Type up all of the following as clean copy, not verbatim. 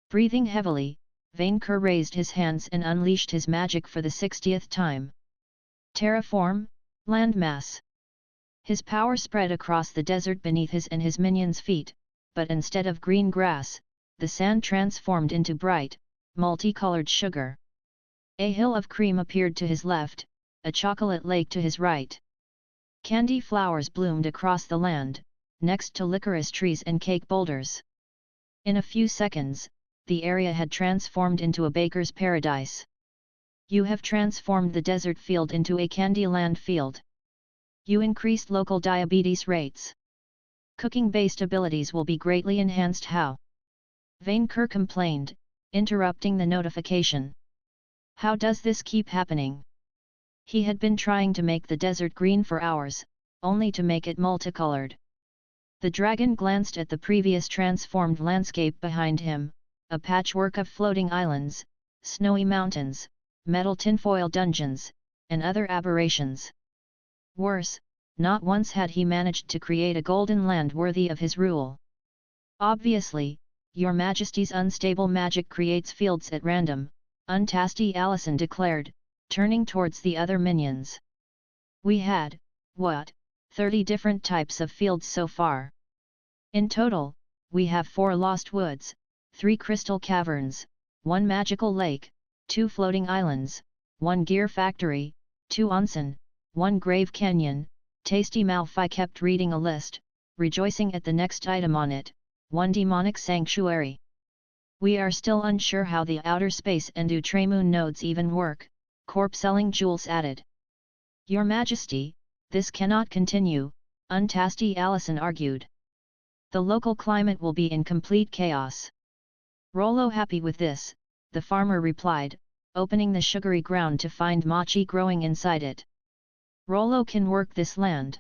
Breathing heavily, Vainqueur raised his hands and unleashed his magic for the 60th time. Terraform, landmass. His power spread across the desert beneath his and his minions' feet, but instead of green grass, the sand transformed into bright, multicolored sugar. A hill of cream appeared to his left, a chocolate lake to his right. Candy flowers bloomed across the land, next to licorice trees and cake boulders. In a few seconds, the area had transformed into a baker's paradise. You have transformed the desert field into a Candyland field. You increased local diabetes rates. Cooking-based abilities will be greatly enhanced. How? Vainqueur complained, interrupting the notification. How does this keep happening? He had been trying to make the desert green for hours, only to make it multicolored. The dragon glanced at the previous transformed landscape behind him, a patchwork of floating islands, snowy mountains, metal tinfoil dungeons, and other aberrations. Worse, not once had he managed to create a golden land worthy of his rule. Obviously, Your Majesty's unstable magic creates fields at random, Untasty Allison declared, turning towards the other minions. We had, 30 different types of fields so far. In total, we have 4 lost woods, 3 crystal caverns, 1 magical lake, 2 floating islands, 1 gear factory, 2 onsen, 1 grave canyon. Tasty Malfi kept reading a list, rejoicing at the next item on it, 1 demonic sanctuary. We are still unsure how the outer space and Utremoon nodes even work, Corp-selling Jules added. Your Majesty, this cannot continue, Untasty Allison argued. The local climate will be in complete chaos. Rollo happy with this, the farmer replied, opening the sugary ground to find mochi growing inside it. Rollo can work this land.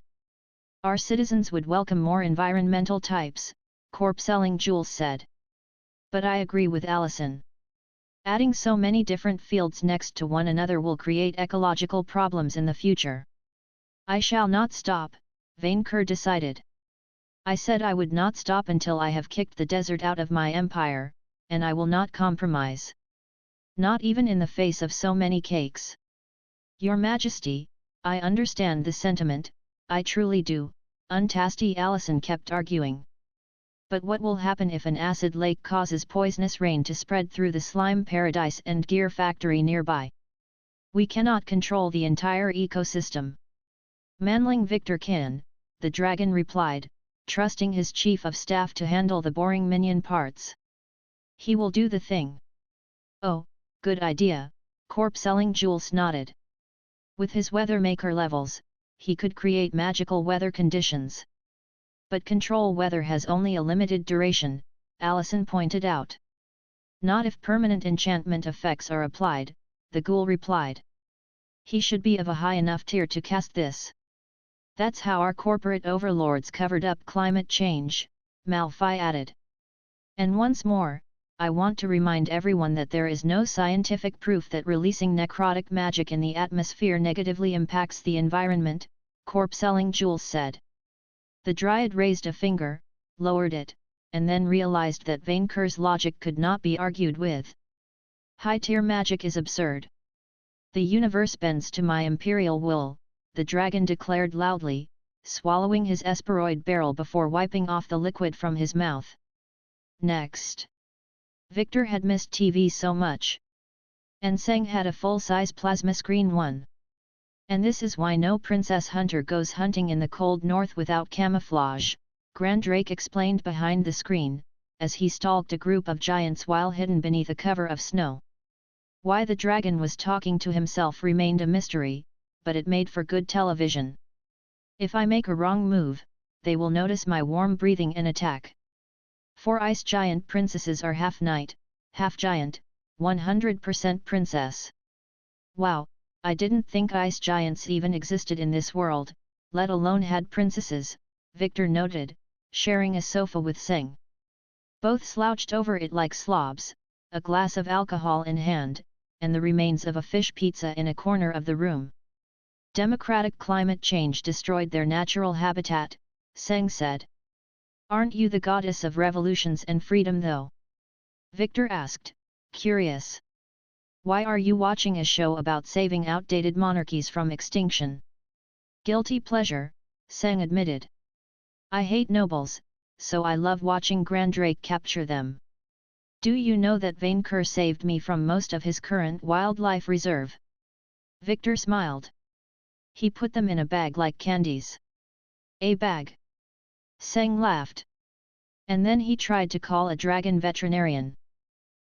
Our citizens would welcome more environmental types, Corp-selling Jules said. But I agree with Allison. Adding so many different fields next to one another will create ecological problems in the future. I shall not stop, Vainqueur decided. I said I would not stop until I have kicked the desert out of my empire, and I will not compromise. Not even in the face of so many cakes. Your Majesty, I understand the sentiment, I truly do, Untasty Allison kept arguing. But what will happen if an acid lake causes poisonous rain to spread through the slime paradise and gear factory nearby? We cannot control the entire ecosystem. Manling Victor can, the dragon replied, trusting his chief of staff to handle the boring minion parts. He will do the thing. Oh, good idea, Corp-selling Jules nodded. With his weathermaker levels, he could create magical weather conditions. But control weather has only a limited duration, Allison pointed out. Not if permanent enchantment effects are applied, the ghoul replied. He should be of a high enough tier to cast this. That's how our corporate overlords covered up climate change, Malfi added. And once more, I want to remind everyone that there is no scientific proof that releasing necrotic magic in the atmosphere negatively impacts the environment, Corp-selling Jules said. The Dryad raised a finger, lowered it, and then realized that Vainqueur's logic could not be argued with. High-tier magic is absurd. The universe bends to my imperial will, the dragon declared loudly, swallowing his esperoid barrel before wiping off the liquid from his mouth. Next. Victor had missed TV so much. And Sang had a full-size plasma screen one. And this is why no princess hunter goes hunting in the cold north without camouflage, Grand Drake explained behind the screen, as he stalked a group of giants while hidden beneath a cover of snow. Why the dragon was talking to himself remained a mystery, but it made for good television. If I make a wrong move, they will notice my warm breathing and attack. 4 ice giant princesses are half knight, half giant, 100% princess. Wow, I didn't think ice giants even existed in this world, let alone had princesses, Victor noted, sharing a sofa with Sang. Both slouched over it like slobs, a glass of alcohol in hand, and the remains of a fish pizza in a corner of the room. Democratic climate change destroyed their natural habitat, Sang said. Aren't you the goddess of revolutions and freedom though? Victor asked, curious. Why are you watching a show about saving outdated monarchies from extinction? Guilty pleasure, Seng admitted. I hate nobles, so I love watching Grandrake capture them. Do you know that Vainqueur saved me from most of his current wildlife reserve? Victor smiled. He put them in a bag like candies. A bag? Seng laughed. And then he tried to call a dragon veterinarian.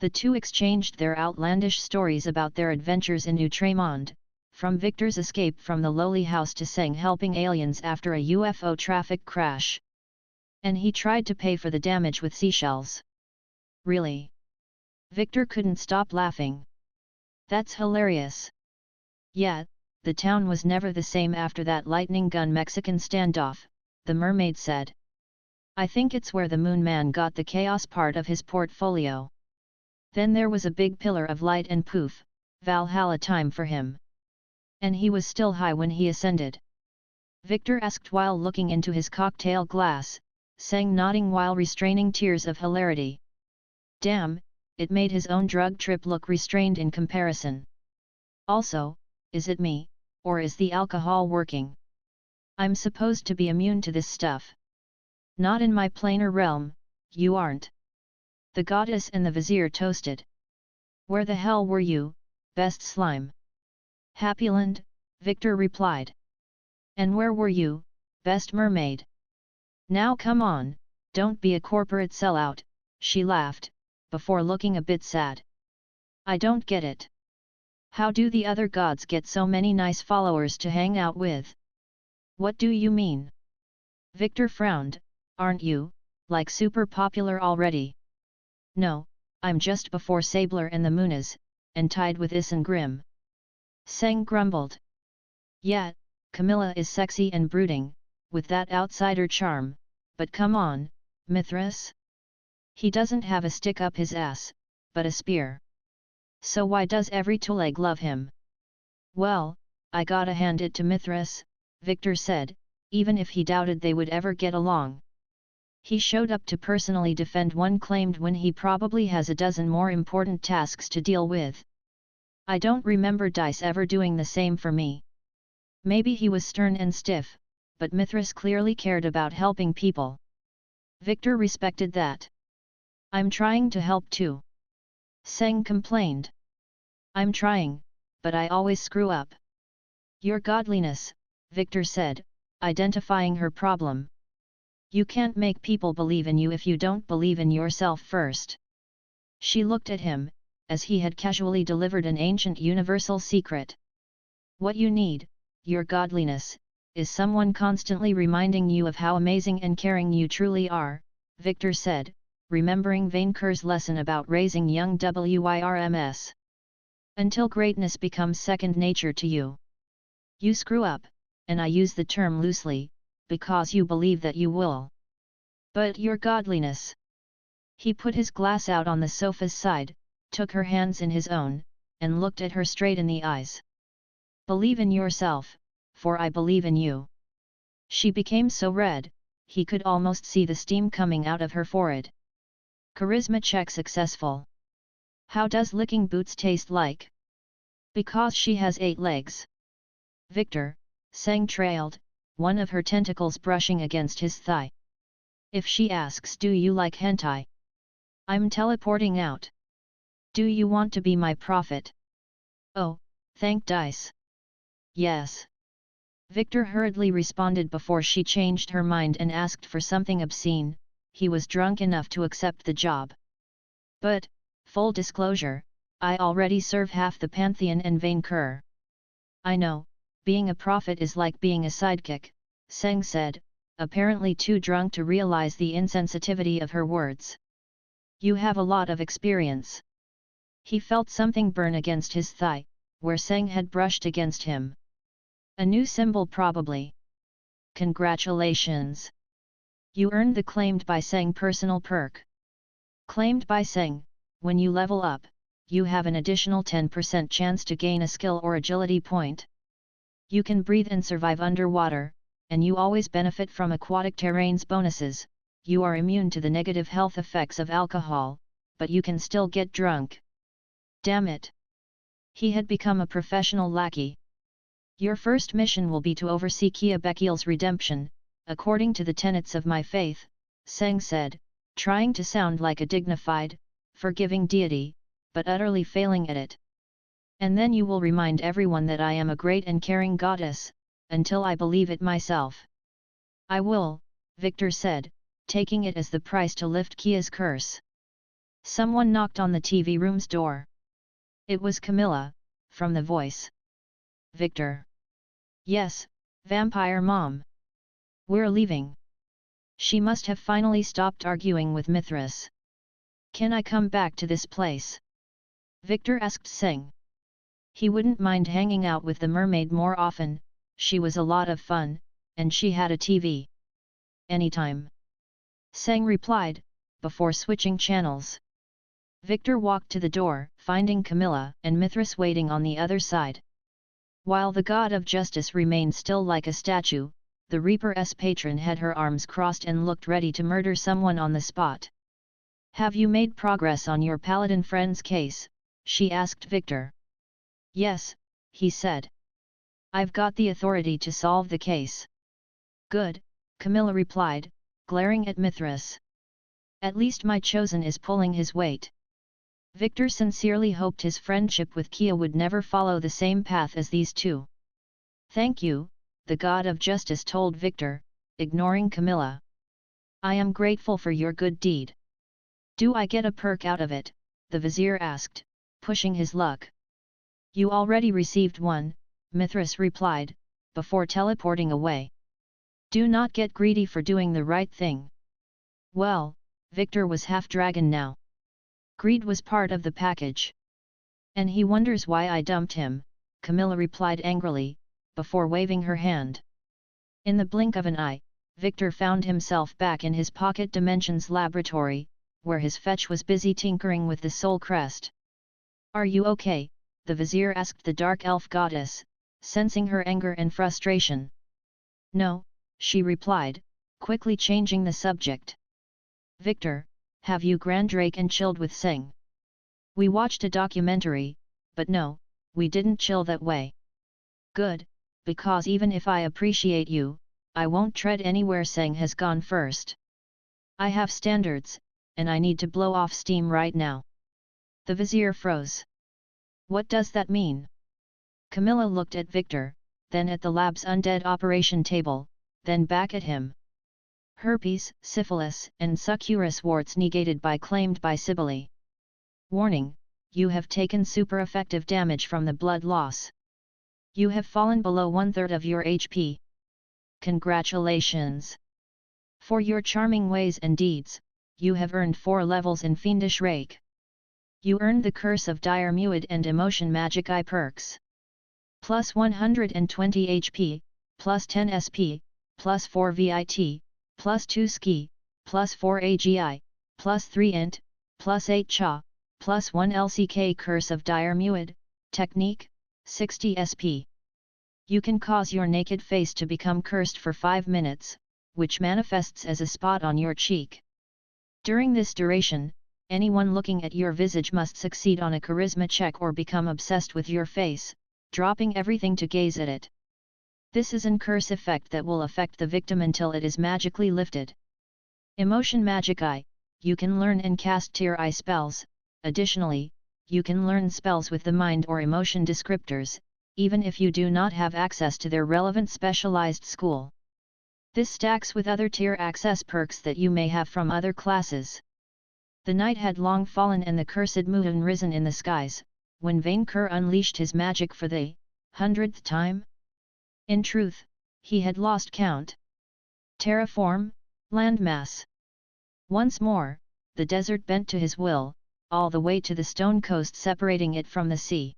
The two exchanged their outlandish stories about their adventures in Outremonde, from Victor's escape from the lowly house to Seng helping aliens after a UFO traffic crash. And he tried to pay for the damage with seashells. Really? Victor couldn't stop laughing. That's hilarious. Yeah, the town was never the same after that lightning gun Mexican standoff, the mermaid said. I think it's where the Moon Man got the chaos part of his portfolio. Then there was a big pillar of light and poof, Valhalla time for him. And he was still high when he ascended. Victor asked while looking into his cocktail glass, Seng nodding while restraining tears of hilarity. Damn, it made his own drug trip look restrained in comparison. Also, is it me, or is the alcohol working? I'm supposed to be immune to this stuff. Not in my planar realm, you aren't. The goddess and the vizier toasted. Where the hell were you, best slime? Happyland, Victor replied. And where were you, best mermaid? Now come on, don't be a corporate sellout, she laughed, before looking a bit sad. I don't get it. How do the other gods get so many nice followers to hang out with? What do you mean? Victor frowned, aren't you, like super popular already? No, I'm just before Sabler and the Munas, and tied with Isengrim. Seng grumbled. Yeah, Camilla is sexy and brooding, with that outsider charm, but come on, Mithras? He doesn't have a stick up his ass, but a spear. So why does every Tuleg love him? Well, I gotta hand it to Mithras, Victor said, even if he doubted they would ever get along. He showed up to personally defend one claimed when he probably has a dozen more important tasks to deal with. I don't remember Dice ever doing the same for me. Maybe he was stern and stiff, but Mithras clearly cared about helping people. Victor respected that. I'm trying to help too. Seng complained. I'm trying, but I always screw up. Your godliness, Victor said, identifying her problem. You can't make people believe in you if you don't believe in yourself first. She looked at him, as he had casually delivered an ancient universal secret. What you need, your godliness, is someone constantly reminding you of how amazing and caring you truly are, Victor said, remembering Vainqueur's lesson about raising young WIRMS. Until greatness becomes second nature to you. You screw up, and I use the term loosely, because you believe that you will. But your godliness. He put his glass out on the sofa's side, took her hands in his own, and looked at her straight in the eyes. Believe in yourself, for I believe in you. She became so red, he could almost see the steam coming out of her forehead. Charisma check successful. How does licking boots taste like? Because she has 8 legs. Victor, Seng trailed, one of her tentacles brushing against his thigh. If she asks, do you like hentai? I'm teleporting out. Do you want to be my prophet? Oh, thank Dice. Yes. Victor hurriedly responded before she changed her mind and asked for something obscene. He was drunk enough to accept the job. But, full disclosure, I already serve half the Pantheon and Vainqueur. I know, being a prophet is like being a sidekick, Seng said, apparently too drunk to realize the insensitivity of her words. You have a lot of experience. He felt something burn against his thigh, where Seng had brushed against him. A new symbol probably. Congratulations! You earned the claimed by Seng personal perk. Claimed by Seng, when you level up, you have an additional 10% chance to gain a skill or agility point. You can breathe and survive underwater, and you always benefit from aquatic terrain's bonuses. You are immune to the negative health effects of alcohol, but you can still get drunk. Damn it! He had become a professional lackey. Your first mission will be to oversee Kia Bekiel's redemption, according to the tenets of my faith, Seng said, trying to sound like a dignified, forgiving deity, but utterly failing at it. And then you will remind everyone that I am a great and caring goddess, until I believe it myself. I will, Victor said, taking it as the price to lift Kia's curse. Someone knocked on the TV room's door. It was Camilla, from the voice. Victor. Yes, Vampire Mom. We're leaving. She must have finally stopped arguing with Mithras. Can I come back to this place? Victor asked Seng. He wouldn't mind hanging out with the mermaid more often, she was a lot of fun, and she had a TV. Anytime. Seng replied, before switching channels. Victor walked to the door, finding Camilla and Mithras waiting on the other side. While the god of justice remained still like a statue, the Reaper's patron had her arms crossed and looked ready to murder someone on the spot. Have you made progress on your paladin friend's case? She asked Victor. Yes, he said. I've got the authority to solve the case. Good, Camilla replied, glaring at Mithras. At least my chosen is pulling his weight. Victor sincerely hoped his friendship with Kia would never follow the same path as these two. Thank you, the god of justice told Victor, ignoring Camilla. I am grateful for your good deed. Do I get a perk out of it? The vizier asked, pushing his luck. You already received one, Mithras replied, before teleporting away. Do not get greedy for doing the right thing. Well, Victor was half dragon now. Greed was part of the package. And he wonders why I dumped him, Camilla replied angrily, before waving her hand. In the blink of an eye, Victor found himself back in his pocket dimensions laboratory, where his fetch was busy tinkering with the soul crest. Are you okay? The vizier asked the dark elf goddess, sensing her anger and frustration. No, she replied, quickly changing the subject. Victor, have you Grandrake and chilled with Seng? We watched a documentary, but no, we didn't chill that way. Good, because even if I appreciate you, I won't tread anywhere Seng has gone first. I have standards, and I need to blow off steam right now. The vizier froze. What does that mean? Camilla looked at Victor, then at the lab's undead operation table, then back at him. Herpes, syphilis, and succurus warts negated by claimed by Cybele. Warning, you have taken super effective damage from the blood loss. You have fallen below 1/3 of your HP. Congratulations! For your charming ways and deeds, you have earned 4 levels in Fiendish Rake. You earned the Curse of Dire Muid and Emotion Magic Eye perks. Plus 120 HP, plus 10 SP, plus 4 VIT, plus 2 Ski, plus 4 AGI, plus 3 Int, plus 8 Cha, plus 1 LCK Curse of Dire Muid, Technique, 60 SP. You can cause your naked face to become cursed for 5 minutes, which manifests as a spot on your cheek. During this duration, anyone looking at your visage must succeed on a charisma check or become obsessed with your face, dropping everything to gaze at it. This is an curse effect that will affect the victim until it is magically lifted. Emotion Magic Eye, you can learn and cast Tear Eye spells. Additionally, you can learn spells with the mind or emotion descriptors, even if you do not have access to their relevant specialized school. This stacks with other tier access perks that you may have from other classes. The night had long fallen and the cursed moon risen in the skies, when Vainqueur unleashed his magic for the 100th time. In truth, he had lost count. Terraform, landmass. Once more, the desert bent to his will, all the way to the stone coast separating it from the sea.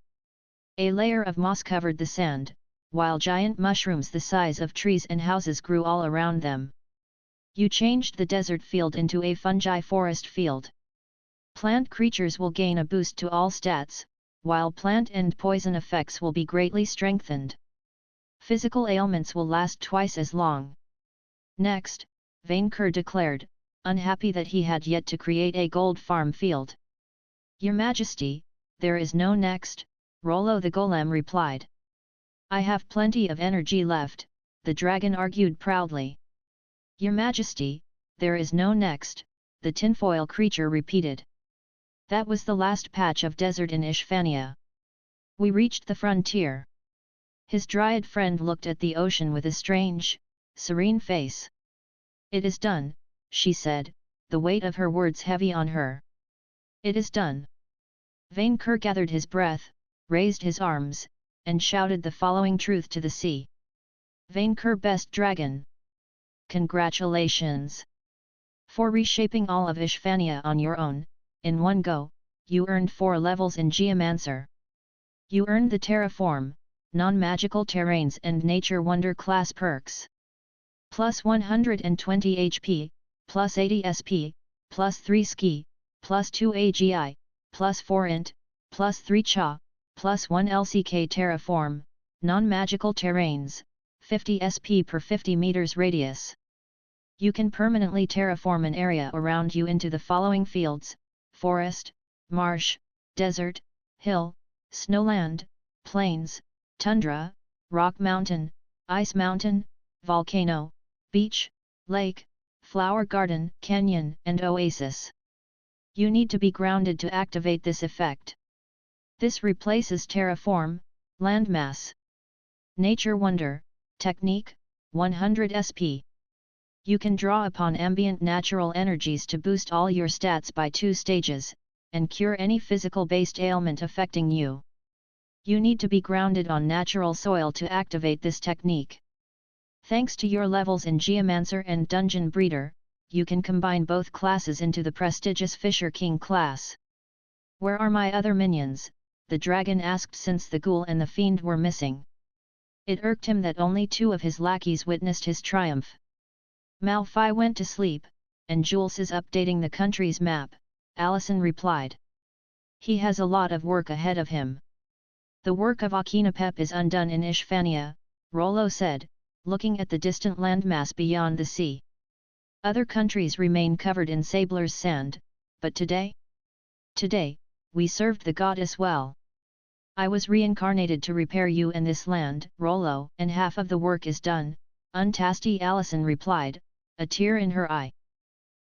A layer of moss covered the sand, while giant mushrooms the size of trees and houses grew all around them. You changed the desert field into a fungi forest field. Plant creatures will gain a boost to all stats, while plant and poison effects will be greatly strengthened. Physical ailments will last twice as long. Next, Vainqueur declared, unhappy that he had yet to create a gold farm field. Your Majesty, there is no next, Rollo the golem replied. I have plenty of energy left, the dragon argued proudly. Your Majesty, there is no next, the tinfoil creature repeated. That was the last patch of desert in Ishfania. We reached the frontier. His dryad friend looked at the ocean with a strange, serene face. It is done, she said, the weight of her words heavy on her. It is done. Vainqueur gathered his breath, raised his arms, and shouted the following truth to the sea. Vainqueur best dragon. Congratulations! For reshaping all of Ishfania on your own, in one go, you earned 4 levels in Geomancer. You earned the Terraform, non-magical terrains and Nature Wonder class perks. Plus 120 HP, plus 80 SP, plus 3 Ski, plus 2 AGI, plus 4 Int, plus 3 Cha, plus 1 LCK Terraform, non-magical terrains, 50 SP per 50 meters radius. You can permanently terraform an area around you into the following fields: forest, marsh, desert, hill, snowland, plains, tundra, rock mountain, ice mountain, volcano, beach, lake, flower garden, canyon, and oasis. You need to be grounded to activate this effect. This replaces terraform, landmass. Nature Wonder, Technique, 100 SP. You can draw upon ambient natural energies to boost all your stats by 2 stages, and cure any physical-based ailment affecting you. You need to be grounded on natural soil to activate this technique. Thanks to your levels in Geomancer and Dungeon Breeder, you can combine both classes into the prestigious Fisher King class. Where are my other minions? The dragon asked, since the ghoul and the fiend were missing. It irked him that only 2 of his lackeys witnessed his triumph. Malphai went to sleep, and Jules is updating the country's map, Allison replied. He has a lot of work ahead of him. The work of Akinapep is undone in Ishfania, Rollo said, looking at the distant landmass beyond the sea. Other countries remain covered in Sabler's sand, but today? Today, we served the goddess well. I was reincarnated to repair you and this land, Rollo, and half of the work is done, Untasty Allison replied, a tear in her eye.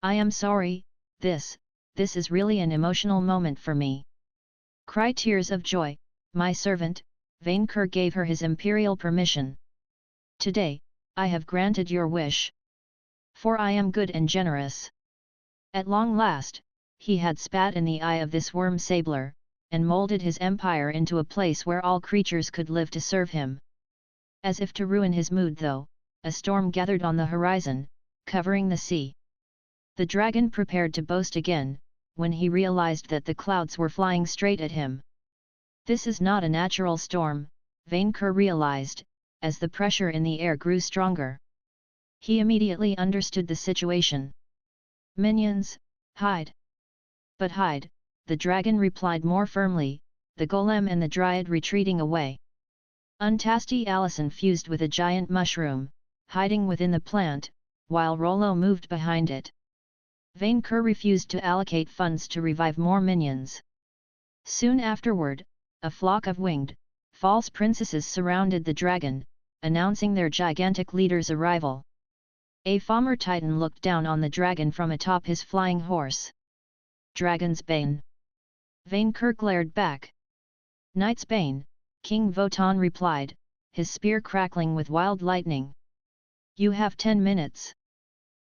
I am sorry, this is really an emotional moment for me. Cry tears of joy, my servant, Vainqueur gave her his imperial permission. Today, I have granted your wish. For I am good and generous. At long last, he had spat in the eye of this worm Sabler, and molded his empire into a place where all creatures could live to serve him. As if to ruin his mood though, a storm gathered on the horizon, covering the sea. The dragon prepared to boast again, when he realized that the clouds were flying straight at him. This is not a natural storm, Vainqueur realized, as the pressure in the air grew stronger. He immediately understood the situation. Minions, hide! But hide, the dragon replied more firmly, the golem and the dryad retreating away. Untasty Allison fused with a giant mushroom, hiding within the plant, while Rollo moved behind it. Vainqueur refused to allocate funds to revive more minions. Soon afterward, a flock of winged, false princesses surrounded the dragon, announcing their gigantic leader's arrival. A Falmer Titan looked down on the dragon from atop his flying horse. Dragon's Bane. Vainqueur glared back. Knightsbane, King Votan replied, his spear crackling with wild lightning. You have 10 minutes.